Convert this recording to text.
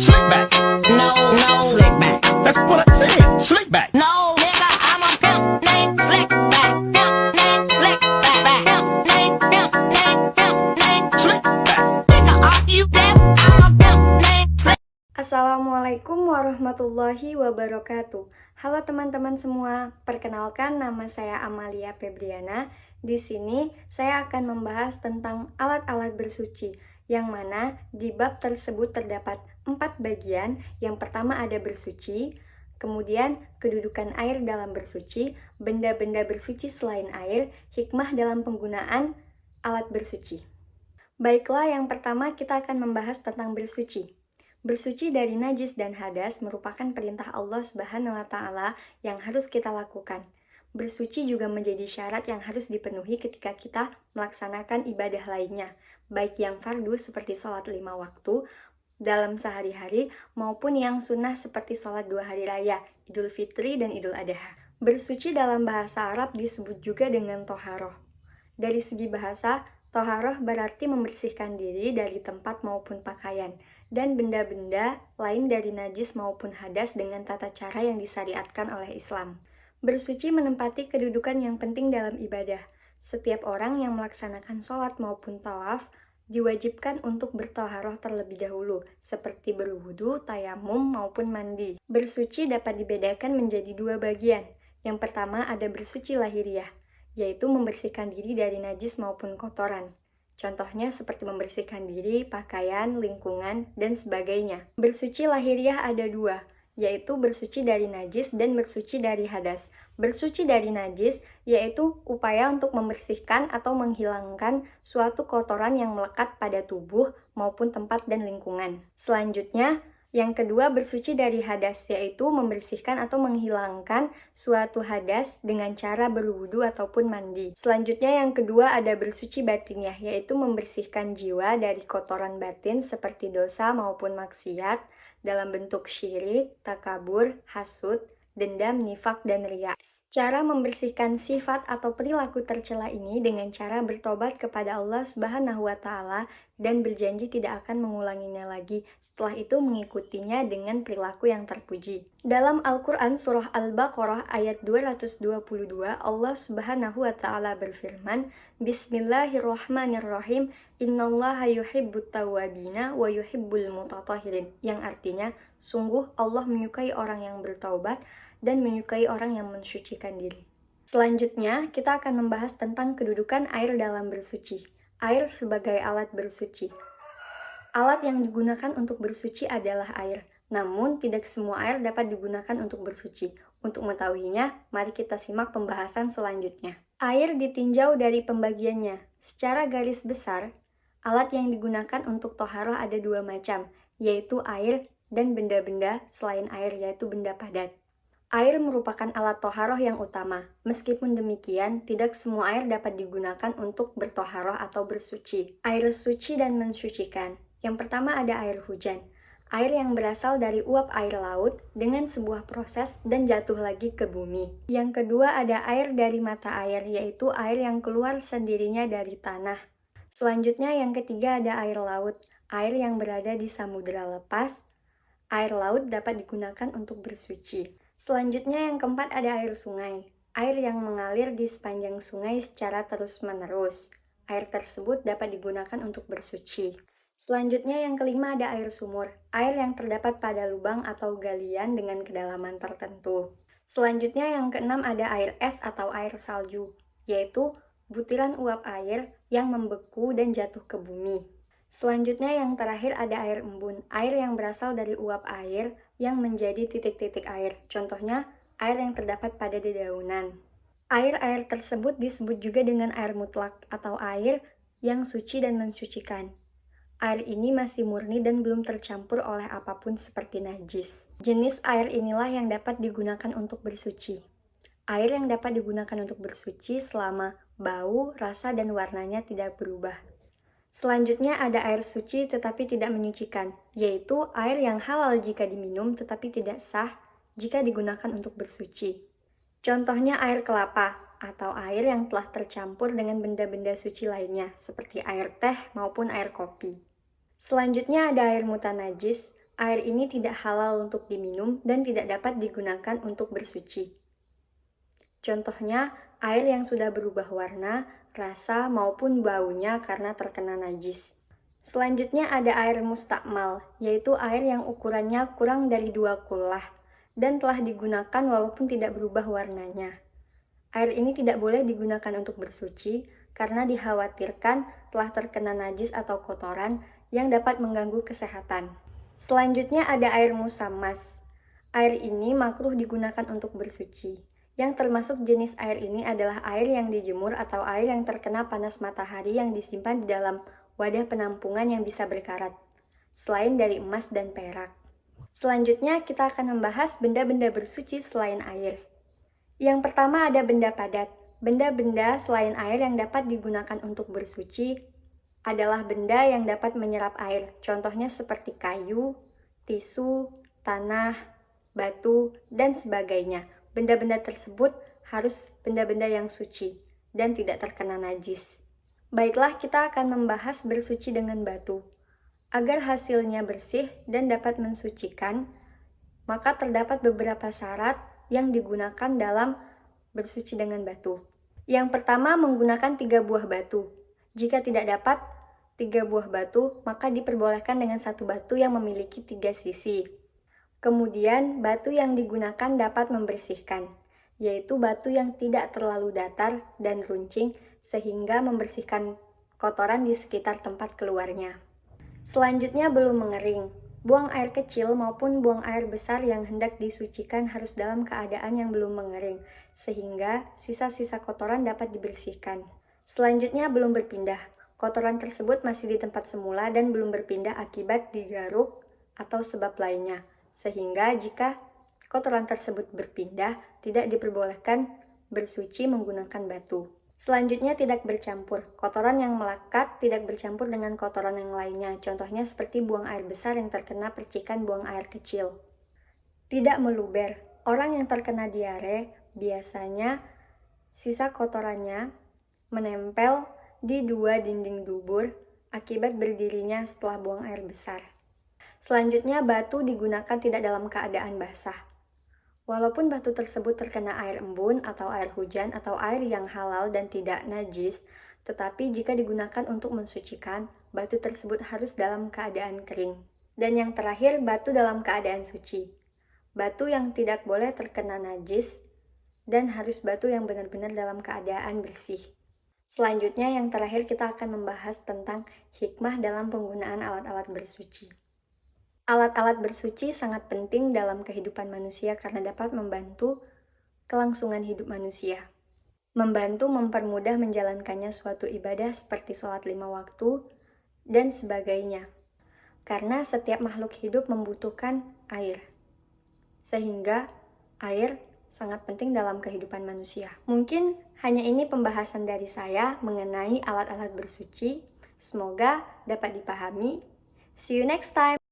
Slick back. No, no, slick back. That's what I said. Slick back. No, nigga, I'm a pimp named Slick back. Pimp named Slick back. Pimp named, pimp named, pimp named Slick back. Nigga, are you deaf? I'm a pimp named Slick. Assalamualaikum warahmatullahi wabarakatuh. Halo teman-teman semua, perkenalkan nama saya Amalia Febriana. Di sini saya akan membahas tentang alat-alat bersuci, yang mana di bab tersebut terdapat 4 bagian. Yang pertama ada bersuci, kemudian kedudukan air dalam bersuci, benda-benda bersuci selain air, hikmah dalam penggunaan alat bersuci. Baiklah, yang pertama kita akan membahas tentang bersuci. Bersuci dari najis dan hadas merupakan perintah Allah Subhanahu wa Ta'ala yang harus kita lakukan. Bersuci juga menjadi syarat yang harus dipenuhi ketika kita melaksanakan ibadah lainnya, baik yang fardu seperti sholat 5 waktu dalam sehari-hari maupun yang sunnah seperti sholat 2 hari raya, Idul Fitri dan Idul Adha. Bersuci dalam bahasa Arab disebut juga dengan toharoh. Dari segi bahasa, toharoh berarti membersihkan diri dari tempat maupun pakaian dan benda-benda lain dari najis maupun hadas dengan tata cara yang disyariatkan oleh Islam. Bersuci menempati kedudukan yang penting dalam ibadah. Setiap orang yang melaksanakan sholat maupun tawaf diwajibkan untuk bertoharoh terlebih dahulu, seperti berwudu, tayamum, maupun mandi. Bersuci dapat dibedakan menjadi 2 bagian. Yang pertama ada bersuci lahiriah, yaitu membersihkan diri dari najis maupun kotoran. Contohnya seperti membersihkan diri, pakaian, lingkungan, dan sebagainya. Bersuci lahiriah ada 2, yaitu bersuci dari najis dan bersuci dari hadas. Bersuci dari najis yaitu upaya untuk membersihkan atau menghilangkan suatu kotoran yang melekat pada tubuh maupun tempat dan lingkungan. Selanjutnya, yang kedua bersuci dari hadas, yaitu membersihkan atau menghilangkan suatu hadas dengan cara berwudu ataupun mandi. Selanjutnya yang kedua ada bersuci batiniah, yaitu membersihkan jiwa dari kotoran batin seperti dosa maupun maksiat dalam bentuk syirik, takabur, hasud, dendam, nifak, dan riya. Cara membersihkan sifat atau perilaku tercela ini dengan cara bertobat kepada Allah Subhanahu wa Ta'ala dan berjanji tidak akan mengulanginya lagi, setelah itu mengikutinya dengan perilaku yang terpuji. Dalam Al-Quran Surah Al-Baqarah ayat 222, Allah Subhanahu wa Ta'ala berfirman, Bismillahirrahmanirrahim, Innallaha yuhibbut tawwabina wa yuhibbul mutatahirin, yang artinya, sungguh Allah menyukai orang yang bertaubat dan menyukai orang yang mensucikan diri. Selanjutnya, kita akan membahas tentang kedudukan air dalam bersuci. Air sebagai alat bersuci. Alat yang digunakan untuk bersuci adalah air, namun tidak semua air dapat digunakan untuk bersuci. Untuk mengetahuinya, mari kita simak pembahasan selanjutnya. Air ditinjau dari pembagiannya. Secara garis besar, alat yang digunakan untuk toharoh ada 2 macam, yaitu air dan benda-benda selain air, yaitu benda padat. Air merupakan alat toharoh yang utama. Meskipun demikian, tidak semua air dapat digunakan untuk bertoharoh atau bersuci. Air suci dan mensucikan. Yang pertama ada air hujan. Air yang berasal dari uap air laut dengan sebuah proses dan jatuh lagi ke bumi. Yang kedua ada air dari mata air, yaitu air yang keluar sendirinya dari tanah. Selanjutnya yang ketiga ada air laut. Air yang berada di samudera lepas. Air laut dapat digunakan untuk bersuci. Selanjutnya yang keempat ada air sungai. Air yang mengalir di sepanjang sungai secara terus-menerus. Air tersebut dapat digunakan untuk bersuci. Selanjutnya yang kelima ada air sumur. Air yang terdapat pada lubang atau galian dengan kedalaman tertentu. Selanjutnya yang keenam ada air es atau air salju, yaitu butiran uap air yang membeku dan jatuh ke bumi. Selanjutnya yang terakhir ada air embun, air yang berasal dari uap air yang menjadi titik-titik air. Contohnya, air yang terdapat pada dedaunan. Air-air tersebut disebut juga dengan air mutlak atau air yang suci dan mensucikan. Air ini masih murni dan belum tercampur oleh apapun seperti najis. Jenis air inilah yang dapat digunakan untuk bersuci. Air yang dapat digunakan untuk bersuci selama bau, rasa, dan warnanya tidak berubah. Selanjutnya ada air suci tetapi tidak menyucikan, yaitu air yang halal jika diminum tetapi tidak sah jika digunakan untuk bersuci. Contohnya air kelapa atau air yang telah tercampur dengan benda-benda suci lainnya seperti air teh maupun air kopi. Selanjutnya ada air mutanajis. Air ini tidak halal untuk diminum dan tidak dapat digunakan untuk bersuci. Contohnya, air yang sudah berubah warna, rasa, maupun baunya karena terkena najis. Selanjutnya ada air mustakmal, yaitu air yang ukurannya kurang dari 2 kullah dan telah digunakan walaupun tidak berubah warnanya. Air ini tidak boleh digunakan untuk bersuci karena dikhawatirkan telah terkena najis atau kotoran yang dapat mengganggu kesehatan. Selanjutnya ada air musammas. Air ini makruh digunakan untuk bersuci. Yang termasuk jenis air ini adalah air yang dijemur atau air yang terkena panas matahari yang disimpan di dalam wadah penampungan yang bisa berkarat, selain dari emas dan perak. Selanjutnya kita akan membahas benda-benda bersuci selain air. Yang pertama ada benda padat. Benda-benda selain air yang dapat digunakan untuk bersuci adalah benda yang dapat menyerap air, contohnya seperti kayu, tisu, tanah, batu, dan sebagainya. Benda-benda tersebut harus benda-benda yang suci dan tidak terkena najis. Baiklah, kita akan membahas bersuci dengan batu. Agar hasilnya bersih dan dapat mensucikan, maka terdapat beberapa syarat yang digunakan dalam bersuci dengan batu. Yang pertama, menggunakan 3 buah batu. Jika tidak dapat 3 buah batu, maka diperbolehkan dengan 1 batu yang memiliki 3 sisi. Kemudian, batu yang digunakan dapat membersihkan, yaitu batu yang tidak terlalu datar dan runcing sehingga membersihkan kotoran di sekitar tempat keluarnya. Selanjutnya, belum mengering. Buang air kecil maupun buang air besar yang hendak disucikan harus dalam keadaan yang belum mengering, sehingga sisa-sisa kotoran dapat dibersihkan. Selanjutnya, belum berpindah. Kotoran tersebut masih di tempat semula dan belum berpindah akibat digaruk atau sebab lainnya. Sehingga jika kotoran tersebut berpindah, tidak diperbolehkan bersuci menggunakan batu. Selanjutnya, tidak bercampur. Kotoran yang melekat tidak bercampur dengan kotoran yang lainnya. Contohnya seperti buang air besar yang terkena percikan buang air kecil. Tidak meluber. Orang yang terkena diare biasanya sisa kotorannya menempel di 2 dinding dubur akibat berdirinya setelah buang air besar. Selanjutnya, batu digunakan tidak dalam keadaan basah. Walaupun batu tersebut terkena air embun atau air hujan atau air yang halal dan tidak najis, tetapi jika digunakan untuk mensucikan, batu tersebut harus dalam keadaan kering. Dan yang terakhir, batu dalam keadaan suci. Batu yang tidak boleh terkena najis dan harus batu yang benar-benar dalam keadaan bersih. Selanjutnya, yang terakhir kita akan membahas tentang hikmah dalam penggunaan alat-alat bersuci. Alat-alat bersuci sangat penting dalam kehidupan manusia karena dapat membantu kelangsungan hidup manusia. Membantu mempermudah menjalankannya suatu ibadah seperti sholat 5 waktu dan sebagainya. Karena setiap makhluk hidup membutuhkan air. Sehingga air sangat penting dalam kehidupan manusia. Mungkin hanya ini pembahasan dari saya mengenai alat-alat bersuci. Semoga dapat dipahami. See you next time!